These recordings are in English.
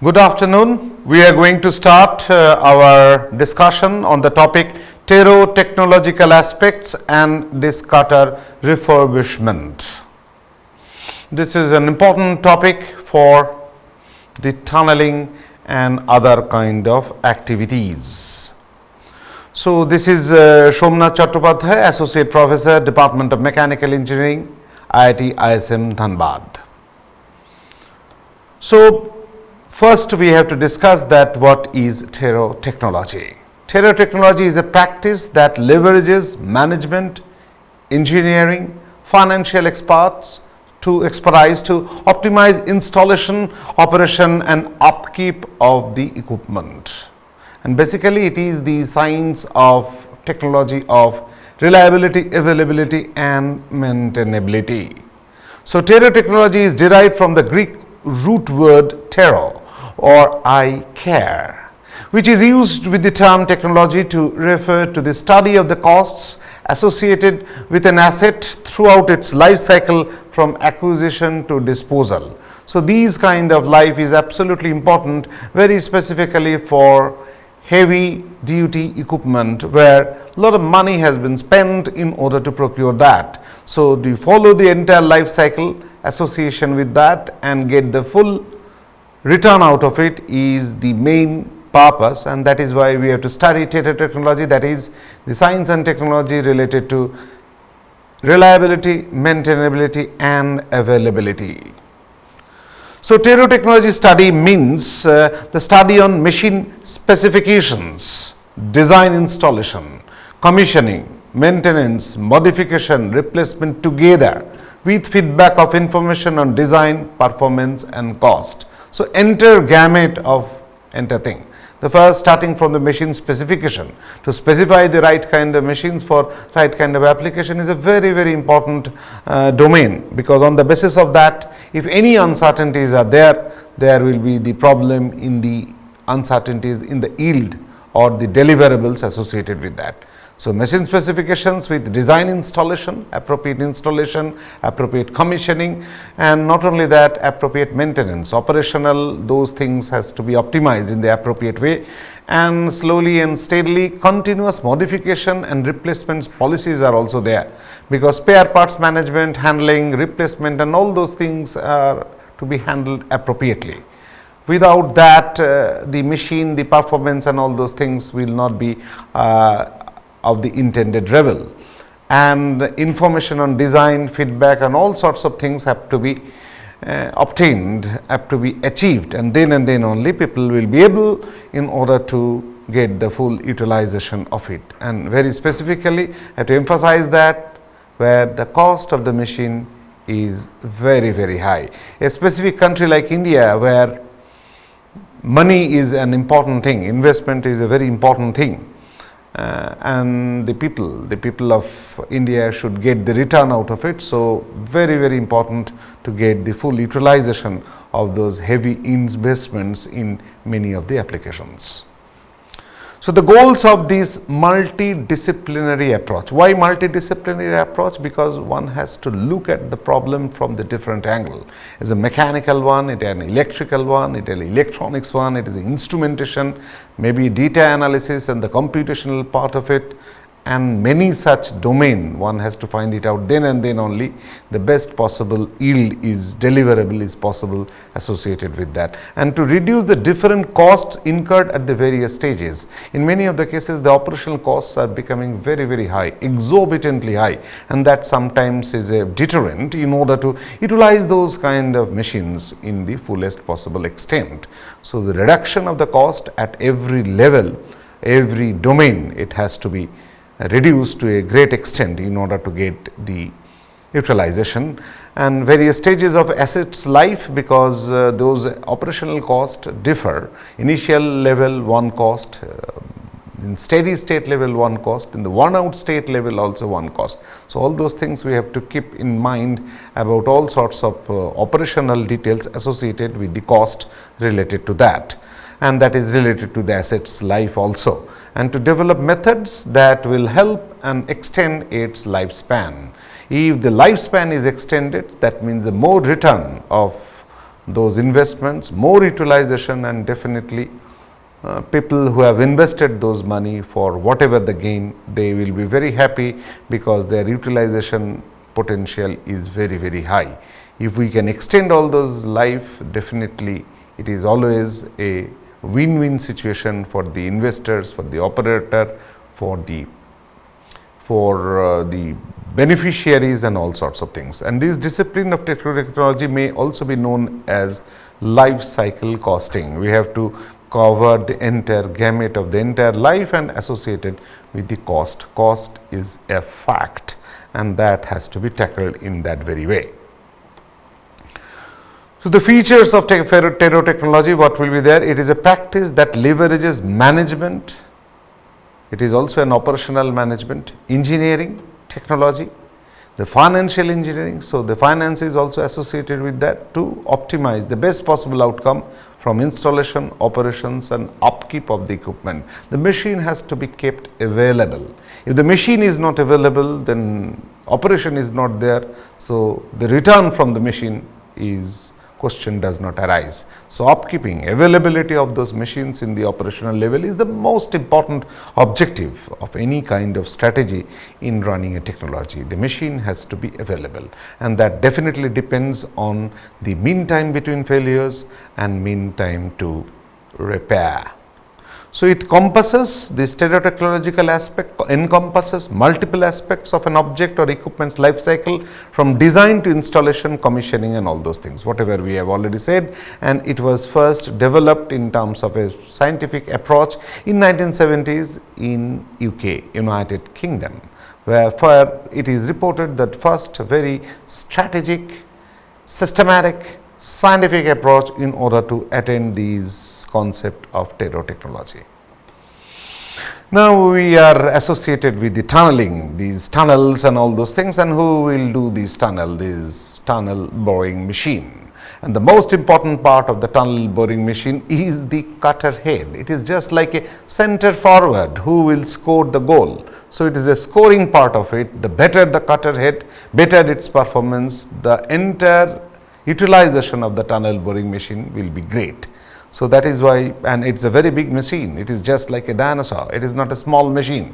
Good afternoon. We are going to start our discussion on the topic Terotechnological aspects and disc-cutter refurbishment. This is an important topic for the tunneling and other kind of activities. So, this is Somnath Chattopadhyaya, Associate Professor, Department of Mechanical Engineering, IIT ISM Dhanbad. So, first we have to discuss that what is Terotechnology. Terotechnology is a practice that leverages management, engineering, financial expertise to optimize installation, operation and upkeep of the equipment. And basically it is the science of technology of reliability, availability and maintainability. So, Terotechnology is derived from the Greek root word tero or I care, which is used with the term technology to refer to the study of the costs associated with an asset throughout its life cycle from acquisition to disposal. So, these kind of life is absolutely important, very specifically for heavy duty equipment where a lot of money has been spent in order to procure that. So, do you follow the entire life cycle association with that and get the full return out of it is the main purpose, and that is why we have to study Terotechnology, that is the science and technology related to reliability, maintainability and availability. So, Terotechnology study means the study on machine specifications, design installation, commissioning, maintenance, modification, replacement together with feedback of information on design, performance and cost. So, entire gamut of entire thing. The first starting from the machine specification to specify the right kind of machines for right kind of application is a very important domain, because on the basis of that, if any uncertainties are there, there will be the problem in the uncertainties in the yield or the deliverables associated with that. So, machine specifications with design installation, appropriate commissioning, and not only that, appropriate maintenance, operational, those things has to be optimized in the appropriate way, and slowly and steadily continuous modification and replacements policies are also there, because spare parts management, handling, replacement and all those things are to be handled appropriately. Without that, the machine, the performance and all those things will not be of the intended level, and information on design, feedback and all sorts of things have to be obtained, have to be achieved, and then only people will be able in order to get the full utilization of it. And very specifically I have to emphasize that where the cost of the machine is very high. A specific country like India, where money is an important thing, investment is a very important thing, and the people of India should get the return out of it. So, very important to get the full utilization of those heavy investments in many of the applications. So, the goals of this multidisciplinary approach. Why multidisciplinary approach? Because one has to look at the problem from the different angle. It is a mechanical one, it is an electrical one, it is an electronics one, it is instrumentation, maybe data analysis and the computational part of it, and many such domain one has to find it out. Then only the best possible yield is deliverable is possible associated with that, and to reduce the different costs incurred at the various stages. In many of the cases, the operational costs are becoming very high, exorbitantly high, and that sometimes is a deterrent in order to utilize those kind of machines in the fullest possible extent. So, the reduction of the cost at every level, every domain, it has to be reduced to a great extent in order to get the utilization, and various stages of assets life, because those operational costs differ. Initial level one cost, in steady state level one cost, in the worn out state level also one cost. So, all those things we have to keep in mind about all sorts of operational details associated with the cost related to that, and that is related to the assets life also, and to develop methods that will help and extend its lifespan. If the lifespan is extended, that means the more return of those investments, more utilization, and definitely people who have invested those money for whatever the gain, they will be very happy because their utilization potential is very, very high. If we can extend all those life, definitely it is always a win-win situation for the investors, for the operator, for the beneficiaries and all sorts of things. And this discipline of terotechnology may also be known as life cycle costing. We have to cover the entire gamut of the entire life and associated with the cost. Cost is a fact and that has to be tackled in that very way. So, the features of terotechnology, what will be there? It is a practice that leverages management. It is also an operational management, engineering, technology, the financial engineering. So, the finance is also associated with that to optimize the best possible outcome from installation, operations and upkeep of the equipment. The machine has to be kept available. If the machine is not available, then operation is not there. So, the return from the machine is question does not arise. So, upkeeping, availability of those machines in the operational level is the most important objective of any kind of strategy in running a technology. The machine has to be available and that definitely depends on the mean time between failures and mean time to repair. So, it encompasses this terotechnological aspect, encompasses multiple aspects of an object or equipment's life cycle from design to installation, commissioning and all those things, whatever we have already said. And it was first developed in terms of a scientific approach in 1970s in UK, United Kingdom, where it is reported that first very strategic, systematic, scientific approach in order to attain these concept of terotechnology. Now, we are associated with the tunneling, these tunnels and all those things, and who will do this tunnel boring machine. And the most important part of the tunnel boring machine is the cutter head. It is just like a center forward who will score the goal. So, it is a scoring part of it. The better the cutter head, better its performance, the entire utilization of the tunnel boring machine will be great. So, that is why, and it is a very big machine, it is just like a dinosaur, it is not a small machine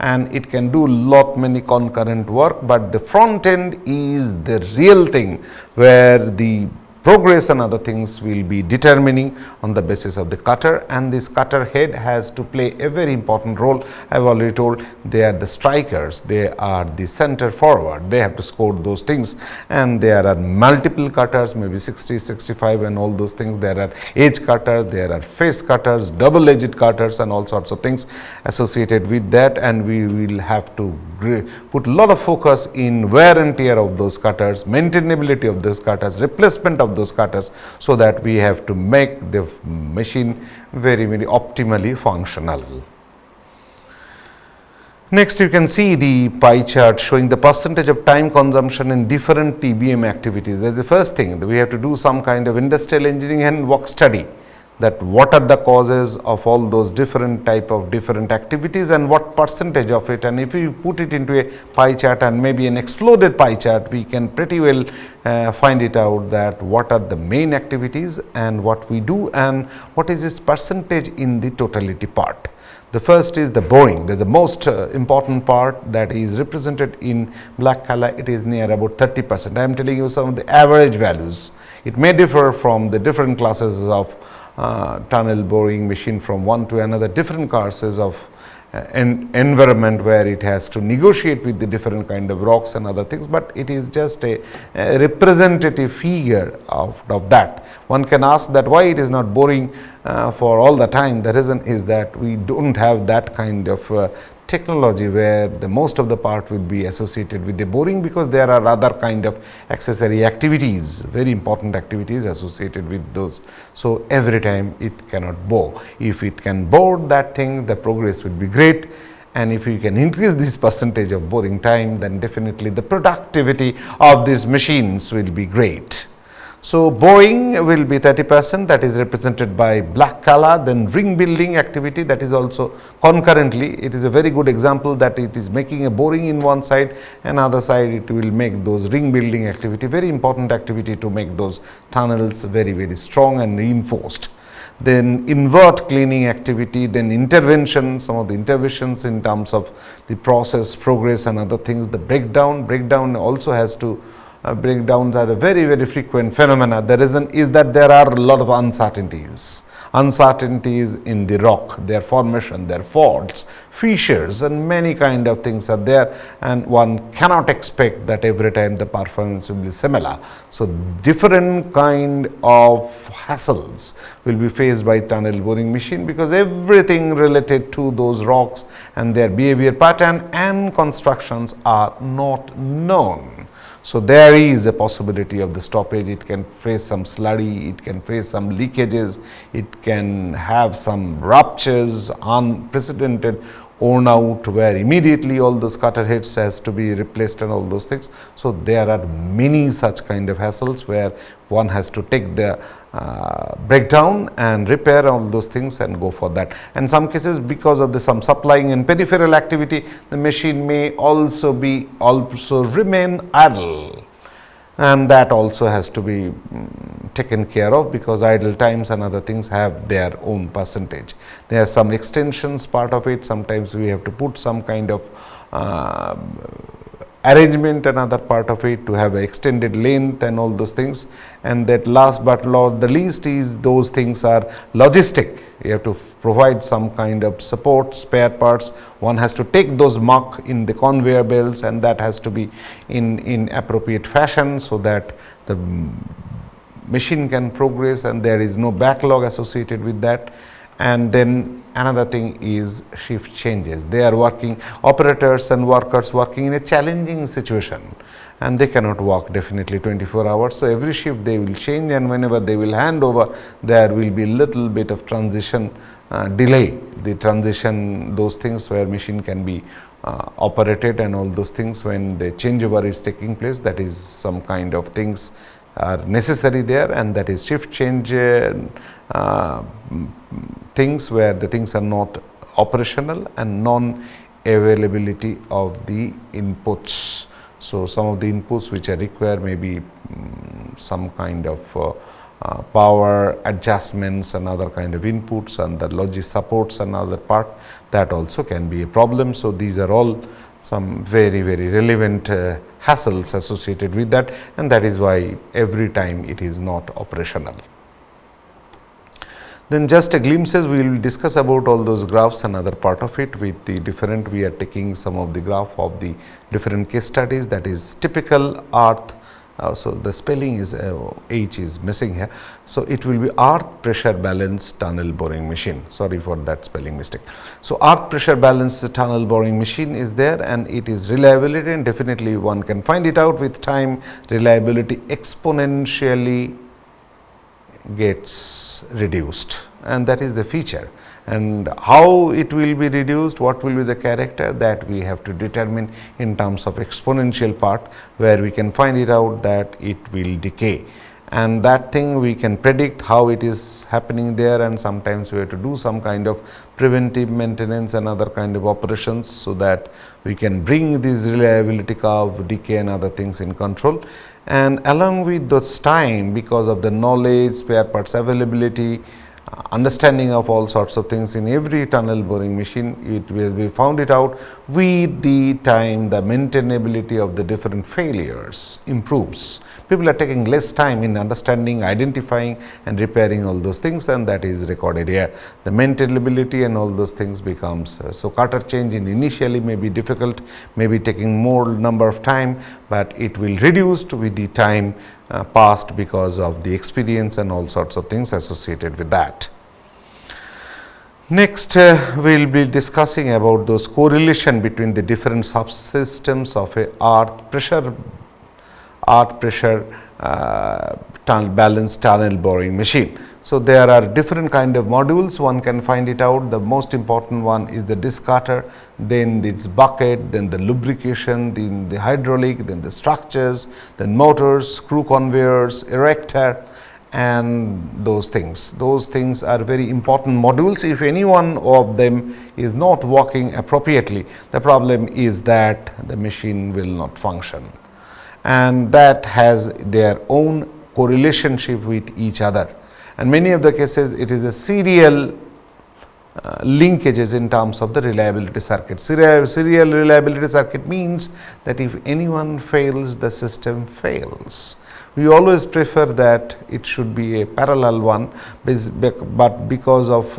and it can do many concurrent work, but the front end is the real thing where the progress and other things will be determining on the basis of the cutter, and this cutter head has to play a very important role. I have already told they are the strikers, they are the center forward, they have to score those things, and there are multiple cutters, maybe 60, 65 and all those things. There are edge cutters, there are face cutters, double edged cutters and all sorts of things associated with that, and we will have to put a lot of focus in wear and tear of those cutters, maintainability of those cutters, replacement of those cutters, so that we have to make the machine very, very optimally functional. Next, you can see the pie chart showing the percentage of time consumption in different TBM activities. That is the first thing, that we have to do some kind of industrial engineering and work study, that what are the causes of all those different activities and what percentage of it, and if you put it into a pie chart and maybe an exploded pie chart, we can pretty well find it out that what are the main activities and what we do and what is its percentage in the totality part. The first is the boring. There is the most important part that is represented in black color. It is near about 30%. I am telling you some of the average values. It may differ from the different classes of tunnel boring machine from one to another, different classes of environment where it has to negotiate with the different kind of rocks and other things, but it is just a representative figure of that. One can ask that why it is not boring for all the time. The reason is that we don't have that kind of technology where the most of the part will be associated with the boring, because there are other kind of accessory activities, very important activities associated with those. So, every time it cannot bore. If it can bore that thing, the progress will be great, and if you can increase this percentage of boring time, then definitely the productivity of these machines will be great. So, boring will be 30%, that is represented by black color. Then ring building activity, that is also concurrently, it is a very good example that it is making a boring in one side and other side it will make those ring building activity, very important activity to make those tunnels very strong and reinforced. Then invert cleaning activity, then intervention, some of the interventions in terms of the process, progress and other things. The breakdown also has to, breakdowns are a very frequent phenomena. The reason is that there are a lot of uncertainties in the rock, their formation, their faults, fissures and many kind of things are there, and one cannot expect that every time the performance will be similar. So, different kind of hassles will be faced by tunnel boring machine, because everything related to those rocks and their behavior pattern and constructions are not known. So, there is a possibility of the stoppage. It can face some slurry, it can face some leakages, it can have some ruptures, unprecedented worn out, where immediately all those cutter heads has to be replaced and all those things. So, there are many such kind of hassles where one has to take the breakdown and repair all those things and go for that. And some cases, because of some supplying and peripheral activity, the machine may also remain idle, and that also has to be taken care of, because idle times and other things have their own percentage. There are some extensions part of it. Sometimes we have to put some kind of arrangement, another part of it, to have an extended length and all those things. And that last but not the least is those things are logistic. You have to provide some kind of support, spare parts. One has to take those muck in the conveyor belts, and that has to be in appropriate fashion, so that the machine can progress and there is no backlog associated with that. And then another thing is shift changes. They are working, operators and workers working in a challenging situation, and they cannot work definitely 24 hours. So, every shift they will change, and whenever they will hand over, there will be little bit of transition delay. The transition, those things where machine can be operated and all those things, when the changeover is taking place, that is some kind of things are necessary there, and that is shift change things where the things are not operational, and non-availability of the inputs. So, some of the inputs which are required may be some kind of power adjustments and other kind of inputs, and the logic supports and other part, that also can be a problem. So, these are all some very relevant hassles associated with that, and that is why every time it is not operational. Then just a glimpses, we will discuss about all those graphs and other part of it with the different, we are taking some of the graph of the different case studies, that is typical earth. So, the spelling is H is missing here. So, it will be earth pressure balanced tunnel boring machine. Sorry for that spelling mistake. So, earth pressure balanced tunnel boring machine is there, and it is reliability, and definitely one can find it out with time. Reliability exponentially gets reduced, and that is the feature. And how it will be reduced, what will be the character, that we have to determine in terms of exponential part, where we can find it out that it will decay, and that thing we can predict how it is happening there. And sometimes we have to do some kind of preventive maintenance and other kind of operations, so that we can bring this reliability curve, decay and other things in control. And along with those time, because of the knowledge, spare parts availability, understanding of all sorts of things in every tunnel boring machine, it will be found it out with the time. The maintainability of the different failures improves. People are taking less time in understanding, identifying and repairing all those things, and that is recorded here. The maintainability and all those things becomes so cutter change in initially may be difficult, may be taking more number of time, but it will reduced with the time passed, because of the experience and all sorts of things associated with that. Next, we will be discussing about those correlation between the different subsystems of a earth pressure balanced tunnel boring machine. So there are different kind of modules, one can find it out. The most important one is the disc cutter, then its bucket, then the lubrication, then the hydraulic, then the structures, then motors, screw conveyors, erector, and those things. Those things are very important modules. If any one of them is not working appropriately, the problem is that the machine will not function, and that has their own correlationship with each other. And many of the cases it is a serial linkages in terms of the reliability circuit. Serial reliability circuit means that if anyone fails, the system fails. We always prefer that it should be a parallel one, but because of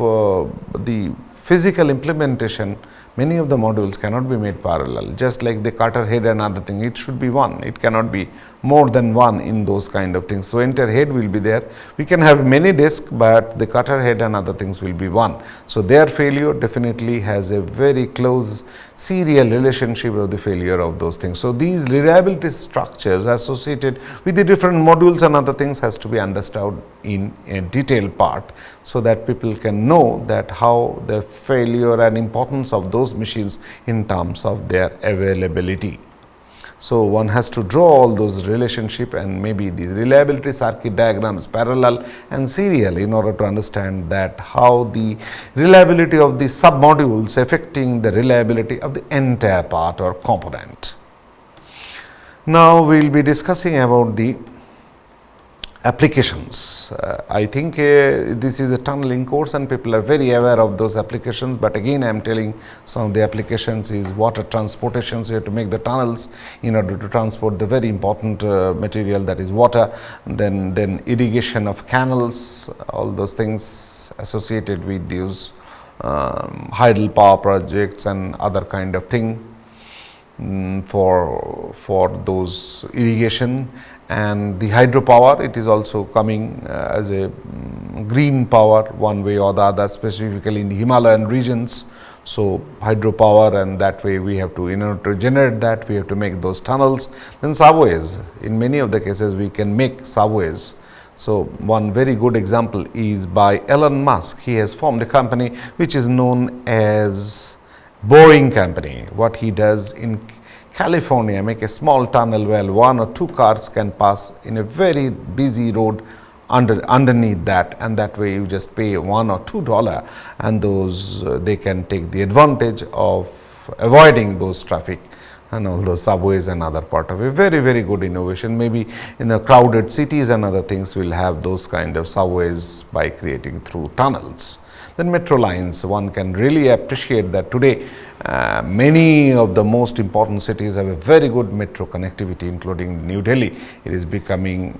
the physical implementation, many of the modules cannot be made parallel. Just like the cutter head and other thing, it should be one, it cannot be more than one in those kind of things. So entire head will be there. We can have many discs, but the cutter head and other things will be one. So their failure definitely has a very close serial relationship of the failure of those things. So these reliability structures associated with the different modules and other things has to be understood in a detailed part, so that people can know that how the failure and importance of those machines in terms of their availability. So one has to draw all those relationship and maybe the reliability circuit diagrams parallel and serial in order to understand that how the reliability of the submodules affecting the reliability of the entire part or component. Now we will be discussing about the applications. I think this is a tunneling course and people are very aware of those applications, but again I am telling some of the applications is water transportation. So you have to make the tunnels in order to transport the very important material, that is water, then irrigation of canals, all those things associated with these hydel power projects and other kind of thing for those irrigation. And the hydropower, it is also coming as a green power one way or the other, specifically in the Himalayan regions. So hydropower, and that way we have to, in order to generate that, we have to make those tunnels. Then subways, in many of the cases we can make subways. So one very good example is by Elon Musk. He has formed a company which is known as Boring Company. What he does in California, make a small tunnel where one or two cars can pass in a very busy road underneath that, and that way you just pay $1 or $2 and those they can take the advantage of avoiding those traffic and all those subways and other part of a very good innovation. Maybe in the crowded cities and other things will have those kind of subways by creating through tunnels. Then metro lines, one can really appreciate that today many of the most important cities have a very good metro connectivity, including New Delhi. It is becoming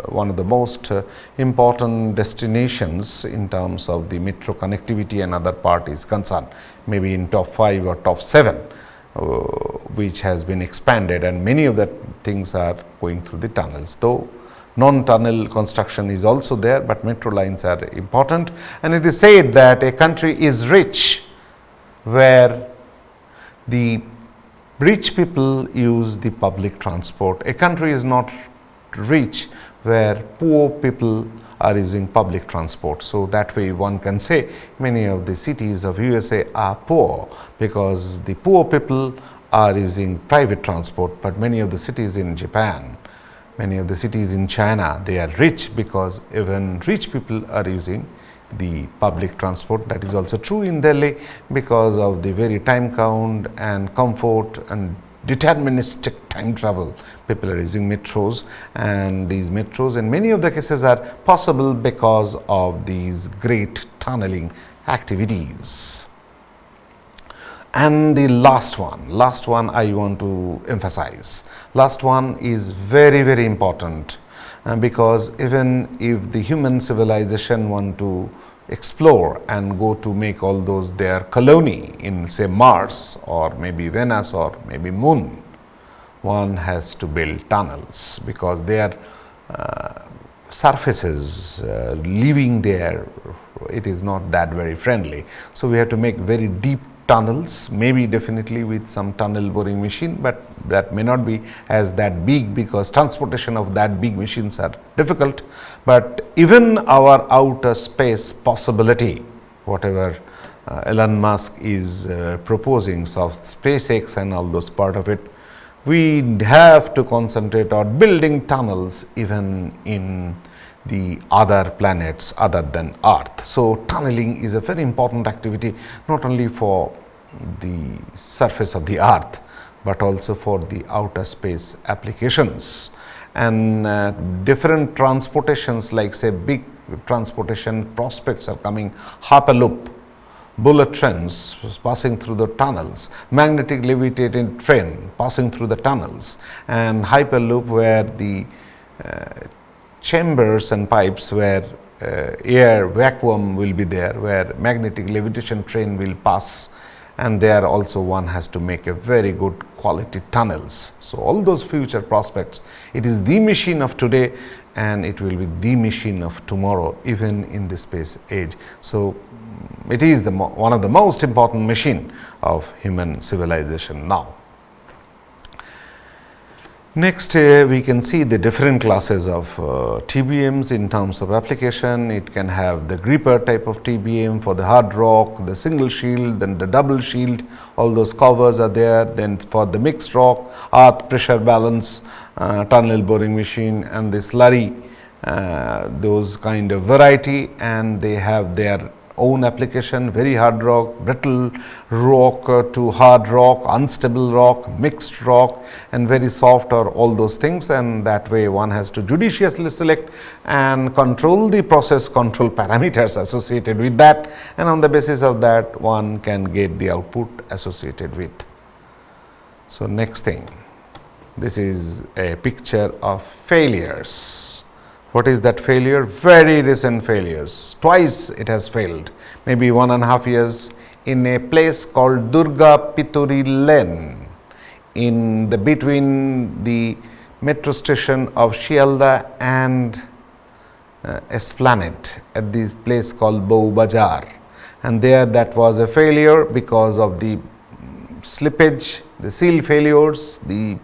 one of the most important destinations in terms of the metro connectivity and other part is concerned, maybe in top 5 or top 7, which has been expanded, and many of the things are going through the tunnels. Though non-tunnel construction is also there, but metro lines are important. And it is said that a country is rich where the rich people use the public transport. A country is not rich where poor people are using public transport. So that way one can say many of the cities of USA are poor because the poor people are using private transport, but many of the cities in Japan, many of the cities in China, they are rich because even rich people are using the public transport. That is also true in Delhi because of the very time count and comfort and deterministic time travel. People are using metros, and these metros in many of the cases are possible because of these great tunneling activities. And the last one I want to emphasize. Last one is very important because even if the human civilization want to explore and go to make all those their colony in say Mars or maybe Venus or maybe Moon, one has to build tunnels because their surfaces living there, it is not that very friendly. So we have to make very deep tunnels, maybe definitely with some tunnel boring machine, but that may not be as that big because transportation of that big machines are difficult. But even our outer space possibility, whatever Elon Musk is proposing, so SpaceX and all those part of it, we have to concentrate on building tunnels even in the other planets other than Earth. So tunneling is a very important activity, not only for the surface of the Earth, but also for the outer space applications. And different transportations, like say big transportation prospects are coming, Hyperloop, bullet trains passing through the tunnels, magnetic levitating train passing through the tunnels, and Hyperloop where the chambers and pipes where air vacuum will be there, where magnetic levitation train will pass, and there also one has to make a very good quality tunnels. So all those future prospects, it is the machine of today and it will be the machine of tomorrow, even in the space age. So it is one of the most important machine of human civilization now. Next, we can see the different classes of TBMs in terms of application. It can have the gripper type of TBM for the hard rock, the single shield, then the double shield, all those covers are there. Then for the mixed rock, earth pressure balance, tunnel boring machine, and the slurry, those kind of variety, and they have their own application, very hard rock, brittle rock to hard rock, unstable rock, mixed rock, and very soft, or all those things. And that way one has to judiciously select and control the process control parameters associated with that, and on the basis of that one can get the output associated with. So next thing, this is a picture of failures. What is that failure? Very recent failures. Twice it has failed, maybe 1.5 years, in a place called Durga Pituri lane, in the between the metro station of Shialda and Esplanade, at this place called Bou Bazar. And there that was a failure because of the slippage, the seal failures, the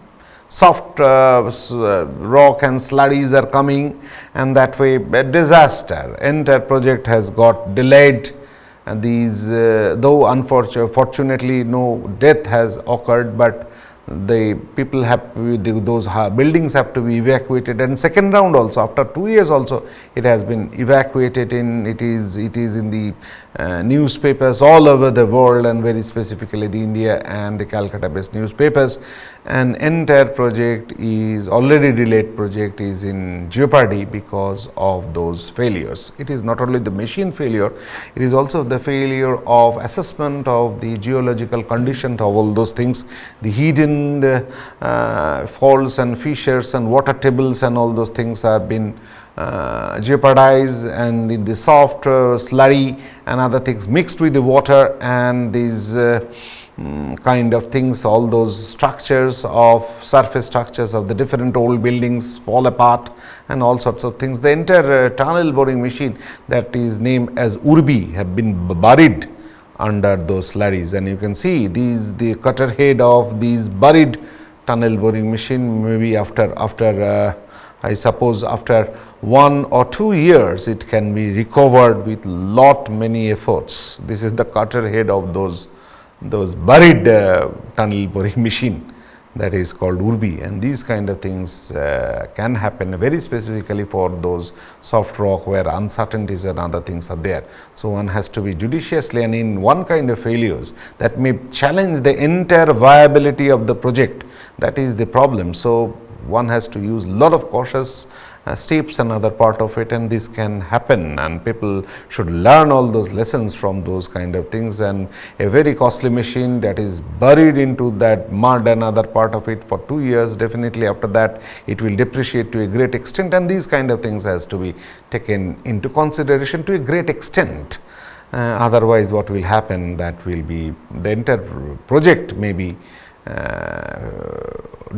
soft rock and slurries are coming, and that way a disaster. Entire project has got delayed, and these though unfortunately no death has occurred, but the people have to be, those buildings have to be evacuated. And second round also, after 2 years also, it has been evacuated. It is in the newspapers all over the world, and very specifically the India and the Calcutta based newspapers. An entire project is already delayed, project is in jeopardy because of those failures. It is not only the machine failure, it is also the failure of assessment of the geological condition of all those things, the hidden faults and fissures and water tables and all those things have been jeopardized, and in the soft slurry and other things mixed with the water, and these kind of things, all those structures of surface structures of the different old buildings fall apart, and all sorts of things. The entire tunnel boring machine that is named as Urbi have been buried under those slurries, and you can see these, the cutter head of these buried tunnel boring machine, maybe after I suppose after 1 or 2 years it can be recovered with many efforts. This is the cutter head of those buried tunnel boring machine that is called Urbi, and these kind of things can happen very specifically for those soft rock where uncertainties and other things are there. So one has to be judiciously, and in one kind of failures that may challenge the entire viability of the project, that is the problem. So one has to use lot of cautious steps and other part of it, and this can happen, and people should learn all those lessons from those kind of things. And a very costly machine that is buried into that mud and other part of it for 2 years, definitely after that it will depreciate to a great extent, and these kind of things has to be taken into consideration to a great extent. Otherwise what will happen, that will be the entire project may be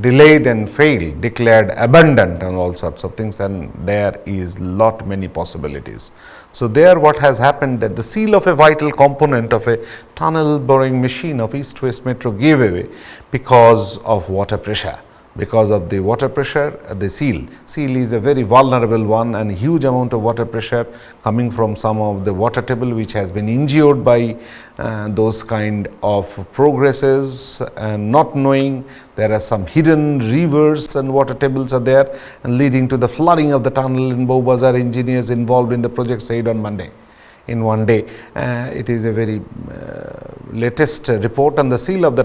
delayed and failed, declared abandoned and all sorts of things, and there is lot many possibilities. So there what has happened, that the seal of a vital component of a tunnel boring machine of East West Metro gave away because of water pressure. Because of the water pressure, the seal is a very vulnerable one, and huge amount of water pressure coming from some of the water table which has been injured by those kind of progresses, and not knowing there are some hidden rivers and water tables are there, and leading to the flooding of the tunnel. In Bowbazar, engineers involved in the project said on Monday. In one day, it is a very latest report, and the seal of the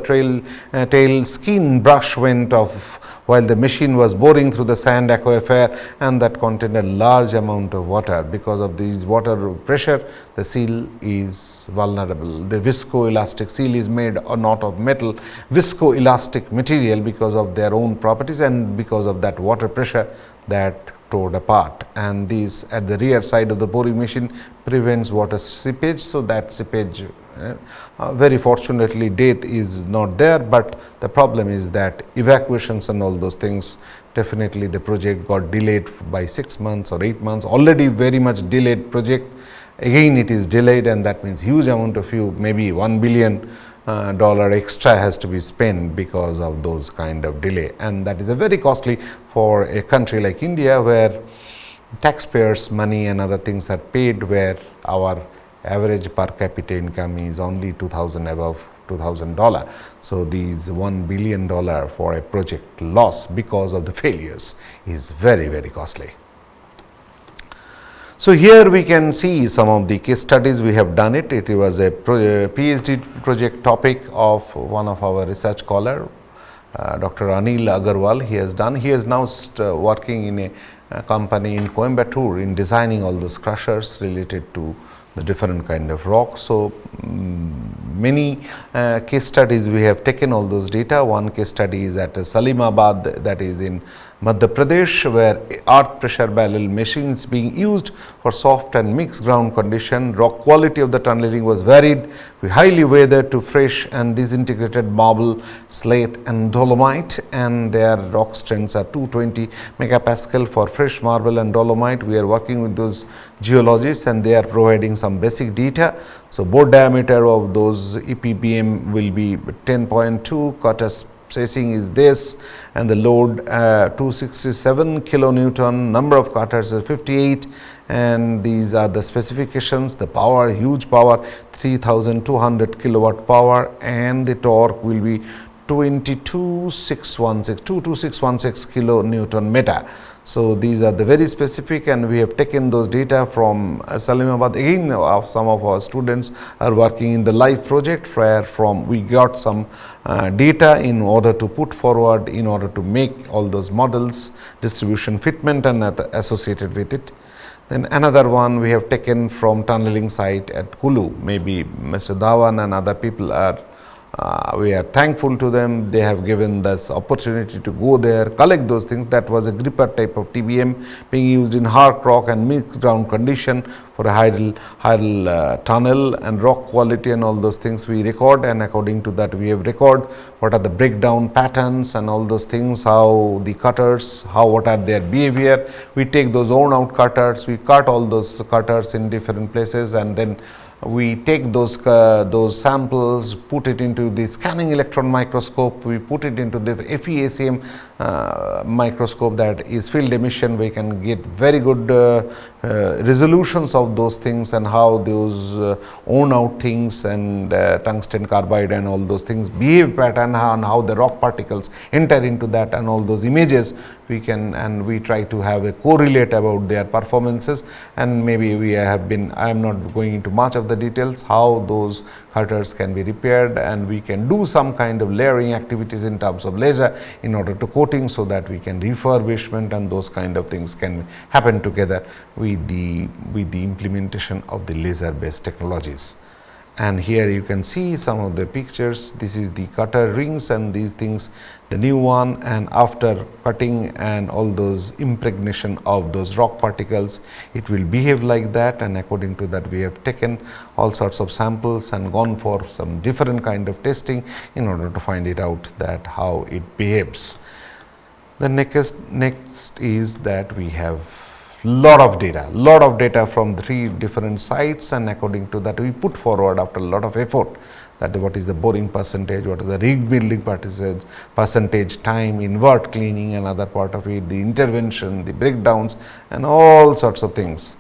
tail skin brush went off while the machine was boring through the sand aquifer, and that contained a large amount of water. Because of this water pressure, the seal is vulnerable. The viscoelastic seal is made not of metal, viscoelastic material because of their own properties, and because of that water pressure that tore apart, and these at the rear side of the boring machine prevents water seepage. So that seepage, very fortunately death is not there, but the problem is that evacuations and all those things, definitely the project got delayed by 6 months or 8 months, already very much delayed project. Again it is delayed, and that means huge amount of maybe $1 billion extra has to be spent because of those kind of delay, and that is a very costly for a country like India, where taxpayers money and other things are paid, where our average per capita income is only above $2,000. So these $1 billion for a project loss because of the failures is very, very costly. So here we can see some of the case studies we have done it. It was a PhD project topic of one of our research scholar, Dr. Anil Agarwal. He is now working in a company in Coimbatore in designing all those crushers related to the different kind of rock. So many case studies we have taken all those data. One case study is at Salimabad, that is in Madhya Pradesh, where earth pressure barrel machines being used for soft and mixed ground condition. Rock quality of the tunneling was varied. We highly weathered to fresh and disintegrated marble, slate and dolomite, and their rock strengths are 220 megapascal for fresh marble and dolomite. We are working with those geologists, and they are providing some basic data. So bore diameter of those EPTBM will be 10.2, cutter spacing is this, and the load 267 kilonewton, number of cutters is 58, and these are the specifications. The power, huge power, 3200 kilowatt power, and the torque will be 22616 kilonewton meter. So these are the very specific, and we have taken those data from Salimabad. Again, some of our students are working in the live project, where we got some data in order to put forward, in order to make all those models, distribution fitment and associated with it. Then another one we have taken from tunneling site at Kullu. Maybe Mr. Dhawan and other people are we are thankful to them. They have given us opportunity to go there, collect those things. That was a gripper type of TBM being used in hard rock and mixed ground condition for a hydral tunnel, and rock quality and all those things we record, and according to that we have record what are the breakdown patterns and all those things, how the cutters, what are their behavior. We take those worn out cutters, we cut all those cutters in different places, and then we take those samples, put it into the scanning electron microscope, we put it into the FEACM microscope, that is field emission. We can get very good resolutions of those things, and how those worn out things and tungsten carbide and all those things behave pattern, and how the rock particles enter into that, and all those images we can, and we try to have a correlate about their performances. And maybe I am not going into much of the details how those cutters can be repaired, and we can do some kind of layering activities in terms of laser in order to coating, so that we can refurbishment, and those kind of things can happen together with the implementation of the laser based technologies. And here you can see some of the pictures. This is the cutter rings and these things, the new one, and after cutting and all those impregnation of those rock particles, it will behave like that, and according to that we have taken all sorts of samples and gone for some different kind of testing in order to find it out that how it behaves. The next is that we have lot of data from 3 different sites, and according to that we put forward after a lot of effort that what is the boring percentage, what is the rig building percentage, time, invert cleaning, another part of it, the intervention, the breakdowns, and all sorts of things.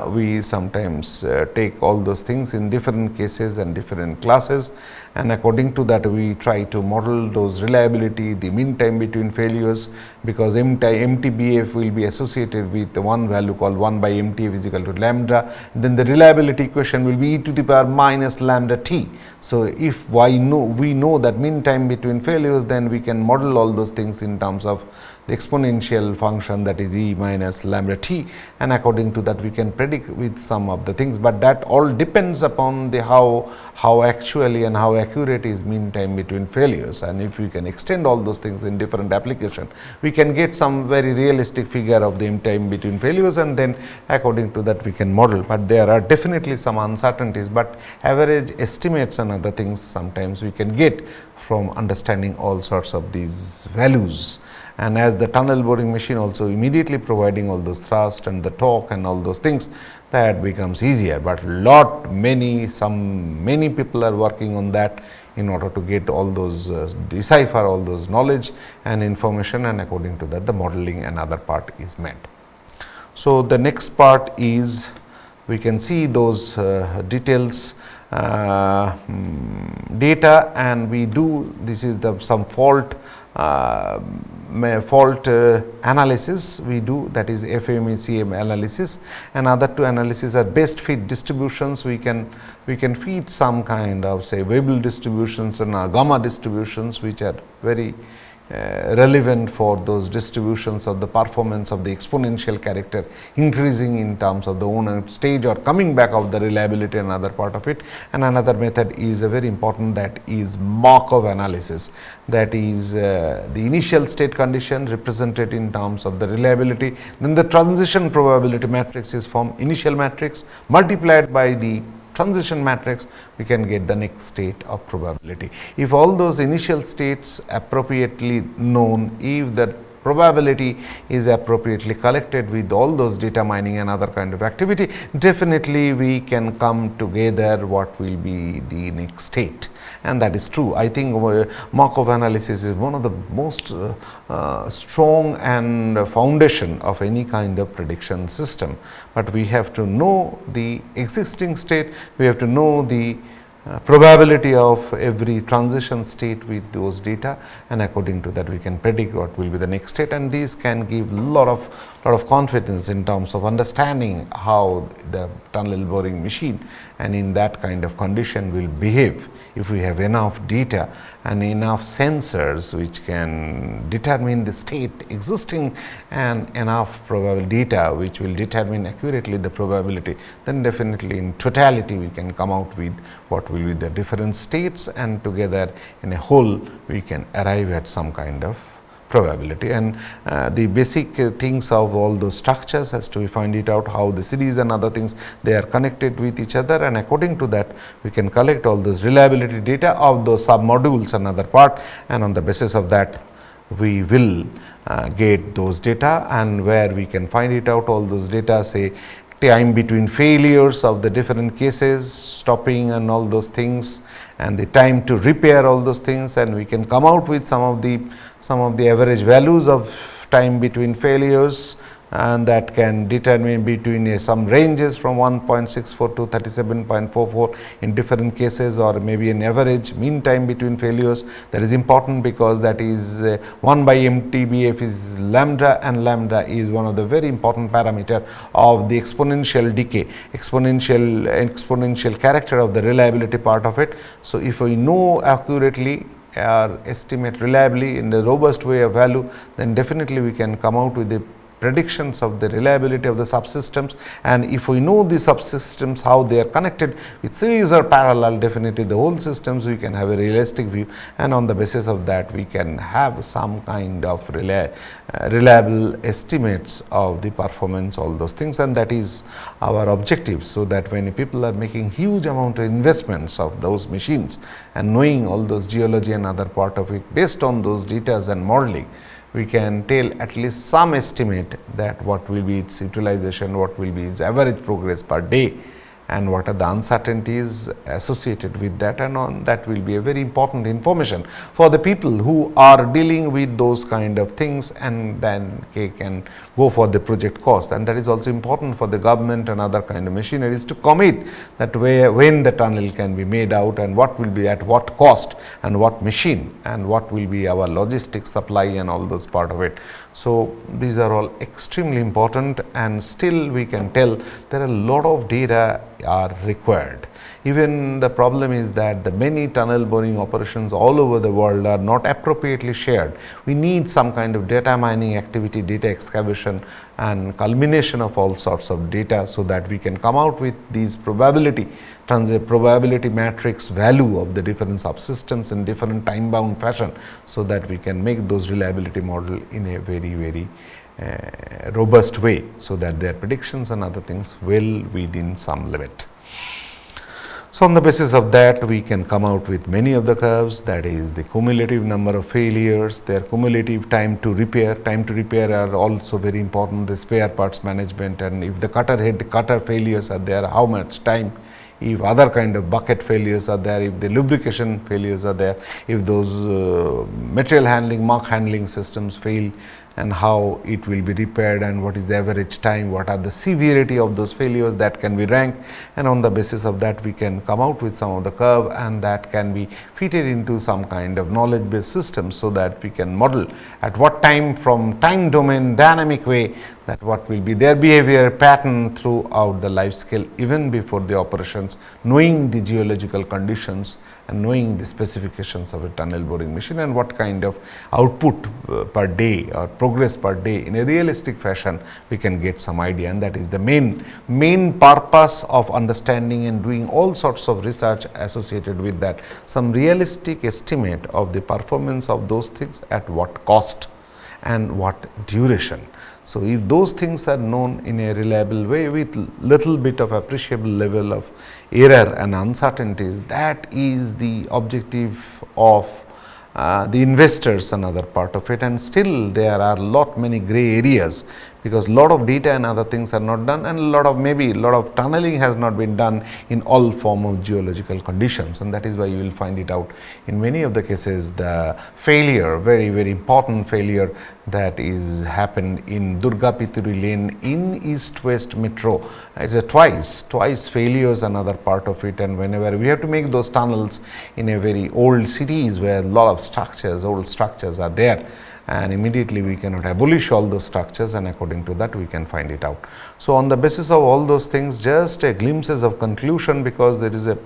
We sometimes take all those things in different cases and different classes, and according to that we try to model those reliability, the mean time between failures, because MTBF will be associated with one value called 1 by MTF is equal to lambda, then the reliability equation will be e to the power minus lambda t. So if we know that mean time between failures, then we can model all those things in terms of the exponential function, that is e minus lambda t, and according to that we can predict with some of the things, but that all depends upon the how actually and how accurate is mean time between failures. And if we can extend all those things in different application, we can get some very realistic figure of the mean time between failures, and then according to that we can model. But there are definitely some uncertainties, but average estimates and other things sometimes we can get from understanding all sorts of these values. And as the tunnel boring machine also immediately providing all those thrust and the torque and all those things, that becomes easier. But many people are working on that in order to get all those decipher all those knowledge and information, and according to that the modeling and other part is met. So the next part is we can see those details data, and we do this is some fault analysis we do, that is FMECM analysis, and other 2 analysis are best fit distributions. We can feed some kind of say Weibull distributions and gamma distributions, which are very relevant for those distributions of the performance of the exponential character increasing in terms of the owner stage or coming back of the reliability and other part of it. And another method is a very important, that is Markov analysis, that is the initial state condition represented in terms of the reliability, then the transition probability matrix is from initial matrix multiplied by the transition matrix, we can get the next state of probability. If all those initial states appropriately known, if the probability is appropriately collected with all those data mining and other kind of activity, definitely we can come together what will be the next state. And that is true. I think Markov analysis is one of the most strong and foundation of any kind of prediction system. But we have to know the existing state, we have to know the probability of every transition state with those data, and according to that we can predict what will be the next state, and these can give lot of confidence in terms of understanding how the tunnel boring machine and in that kind of condition will behave if we have enough data and enough sensors which can determine the state existing and enough probable data which will determine accurately the probability, then definitely in totality we can come out with what will be the different states, and together in a whole we can arrive at some kind of probability. And the basic things of all those structures has to find it out how the series and other things they are connected with each other, and according to that we can collect all those reliability data of those sub modules and other part, and on the basis of that we will get those data, and where we can find it out all those data, say time between failures of the different cases, stopping and all those things, and the time to repair all those things, and we can come out with some of the average values of time between failures, and that can determine between some ranges from 1.64 to 37.44 in different cases, or maybe an average mean time between failures. That is important because that is 1 by MTBF is lambda, and lambda is one of the very important parameter of the exponential decay, exponential character of the reliability part of it. So if we know accurately or estimate reliably in the robust way of value, then definitely we can come out with the predictions of the reliability of the subsystems, and if we know the subsystems how they are connected with series or parallel, definitely the whole systems we can have a realistic view, and on the basis of that we can have some kind of reliable estimates of the performance, all those things, and that is our objective. So that when people are making huge amount of investments of those machines and knowing all those geology and other part of it, based on those data and modeling, we can tell at least some estimate that what will be its utilization, what will be its average progress per day, and what are the uncertainties associated with that, and on that will be a very important information for the people who are dealing with those kind of things, and then they can go for the project cost. And that is also important for the government and other kind of machineries to commit that when the tunnel can be made out, and what will be at what cost, and what machine, and what will be our logistics supply, and all those part of it. So these are all extremely important, and still we can tell there are a lot of data are required. Even the problem is that the many tunnel boring operations all over the world are not appropriately shared. We need some kind of data mining activity, data excavation, and culmination of all sorts of data, so that we can come out with these probability matrix value of the different subsystems in different time bound fashion, so that we can make those reliability model in a very robust way, so that their predictions and other things will within some limit. So on the basis of that, we can come out with many of the curves, that is the cumulative number of failures, their cumulative time to repair. Time to repair are also very important, the spare parts management, and if the cutter failures are there, how much time, if other kind of bucket failures are there, if the lubrication failures are there, if those material handling, muck handling systems fail, and how it will be repaired, and what is the average time, what are the severity of those failures, that can be ranked, and on the basis of that we can come out with some of the curve, and that can be fitted into some kind of knowledge based system, so that we can model at what time, from time domain dynamic way, that what will be their behavior pattern throughout the life scale, even before the operations, knowing the geological conditions and knowing the specifications of a tunnel boring machine, and what kind of output per day or progress per day in a realistic fashion we can get some idea. And that is the main purpose of understanding and doing all sorts of research associated with that, some realistic estimate of the performance of those things at what cost and what duration. So if those things are known in a reliable way with little bit of appreciable level of error and uncertainties, that is the objective of the investors and other part of it. And still there are many gray areas, because lot of data and other things are not done, and lot of tunneling has not been done in all form of geological conditions, and that is why you will find it out in many of the cases. The failure, very important failure, that is happened in Durga Pituri lane in east-west metro. It's a twice failures, another part of it. And whenever we have to make those tunnels in a very old cities where a lot of old structures are there, and immediately we cannot abolish all those structures, and according to that we can find it out. So on the basis of all those things, just a glimpses of conclusion, because there is a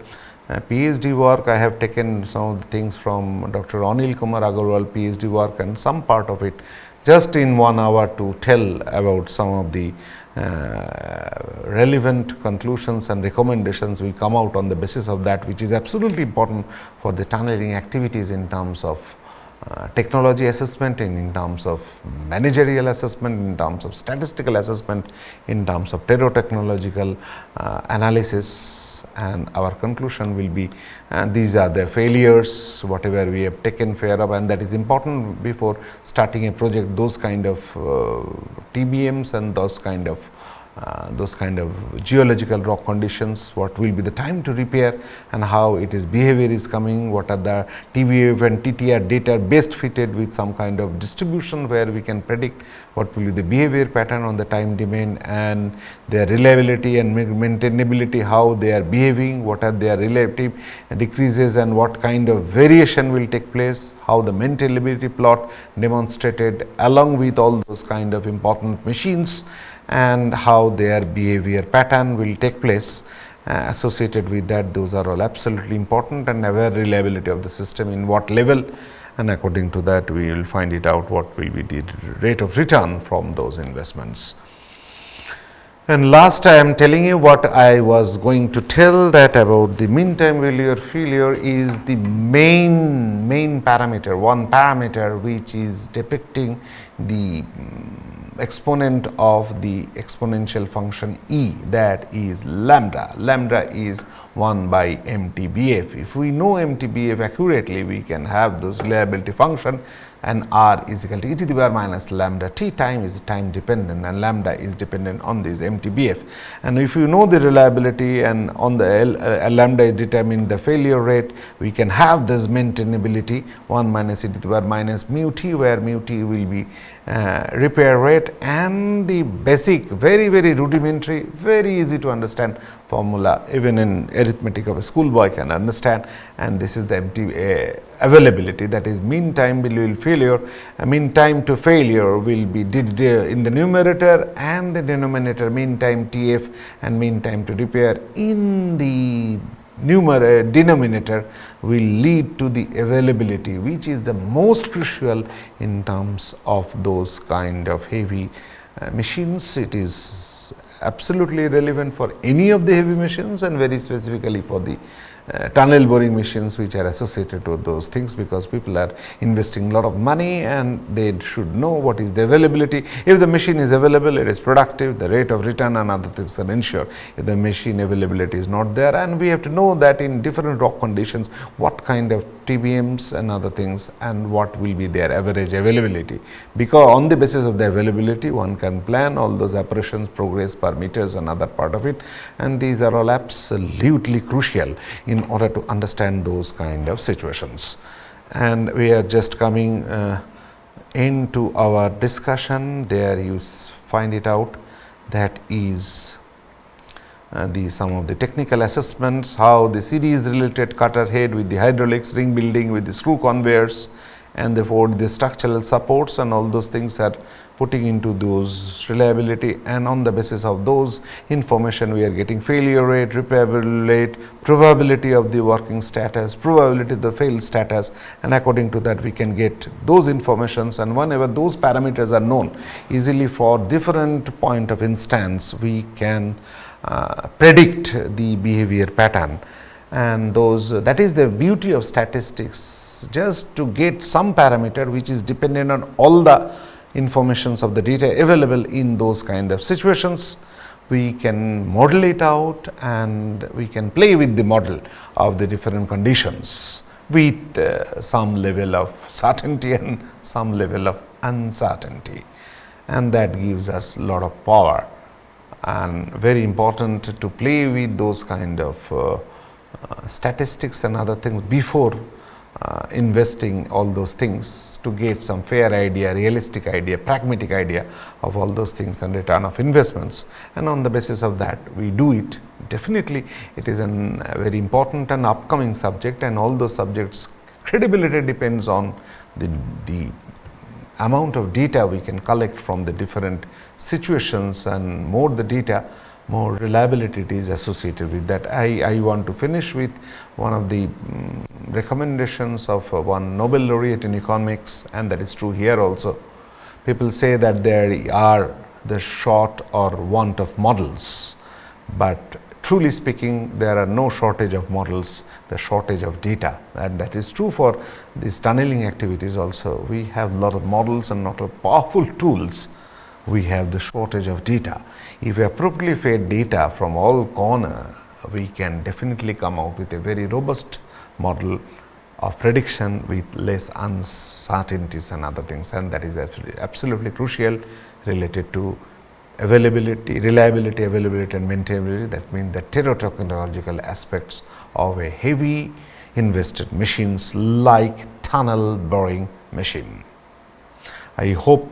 PhD work. I have taken some of the things from Dr. Anil Kumar Agarwal PhD work, and some part of it just in 1 hour to tell about some of the relevant conclusions and recommendations will come out on the basis of that, which is absolutely important for the tunneling activities in terms of technology assessment, in terms of managerial assessment, in terms of statistical assessment, in terms of terotechnological analysis. And our conclusion will be these are the failures, whatever we have taken care of, and that is important before starting a project. Those kind of TBMs and those kind of geological rock conditions, what will be the time to repair, and how it is behavior is coming, what are the TBM and TTR data best fitted with some kind of distribution where we can predict what will be the behavior pattern on the time domain, and their reliability and maintainability, how they are behaving, what are their relative decreases, and what kind of variation will take place, how the maintainability plot demonstrated along with all those kind of important machines, and how their behavior pattern will take place associated with that. Those are all absolutely important, and aware reliability of the system in what level, and according to that we will find it out what will be the rate of return from those investments. And last I am telling you what I was going to tell, that about the mean time value or failure is the main parameter, one parameter which is depicting the exponent of the exponential function e, that is lambda. Lambda is 1 by MTBF. If we know MTBF accurately, we can have those reliability function, and r is equal to e to the power minus lambda t. Time is time dependent and lambda is dependent on this MTBF. And if you know the reliability and on the lambda is determining the failure rate, we can have this maintainability 1 minus e to the power minus mu t, where mu t will be repair rate, and the basic, very rudimentary, very easy to understand formula even in arithmetic of a schoolboy can understand, and this is the availability, that is mean time will failure. Mean time to failure will be in the numerator, and the denominator mean time TF and mean time to repair in the denominator will lead to the availability, which is the most crucial in terms of those kind of heavy machines. It is absolutely relevant for any of the heavy machines, and very specifically for the tunnel boring machines which are associated with those things, because people are investing a lot of money and they should know what is the availability. If the machine is available, it is productive, the rate of return and other things are ensured. If the machine availability is not there, and we have to know that in different rock conditions what kind of TBMs and other things and what will be their average availability, because on the basis of the availability one can plan all those operations, progress parameters and other part of it, and these are all absolutely crucial in order to understand those kind of situations. And we are just coming into our discussion. There you find it out, that is some of the technical assessments, how the series related cutter head with the hydraulics, ring building with the screw conveyors, and therefore the structural supports and all those things are putting into those reliability, and on the basis of those information we are getting failure rate, repairable rate, probability of the working status, probability of the fail status, and according to that we can get those informations. And whenever those parameters are known easily for different point of instance, we can predict the behavior pattern. And those, that is the beauty of statistics, just to get some parameter which is dependent on all the informations of the data available in those kind of situations. We can model it out and we can play with the model of the different conditions with some level of certainty and some level of uncertainty, and that gives us a lot of power, and very important to play with those kind of statistics and other things before investing all those things, to get some fair idea, realistic idea, pragmatic idea of all those things and return of investments. And on the basis of that we do it. Definitely it is a very important and upcoming subject, and all those subjects credibility depends on the amount of data we can collect from the different situations, and more the data, more reliability it is associated with that. I want to finish with one of the recommendations of one Nobel laureate in economics, and that is true here also. People say that there are the short or want of models, but truly speaking there are no shortage of models, the shortage of data, and that is true for these tunneling activities also. We have a lot of models and lot of powerful tools. We have the shortage of data. If we appropriately fed data from all corners, we can definitely come out with a very robust model of prediction with less uncertainties and other things, and that is absolutely crucial related to availability, reliability, availability and maintainability. That means the terotechnological aspects of a heavy invested machines like tunnel boring machine. I hope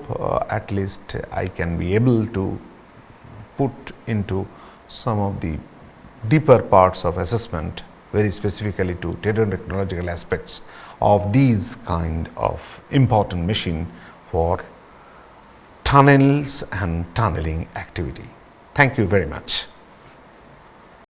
at least I can be able to put into some of the deeper parts of assessment, very specifically to terotechnological aspects of these kind of important machine for tunnels and tunneling activity. Thank you very much.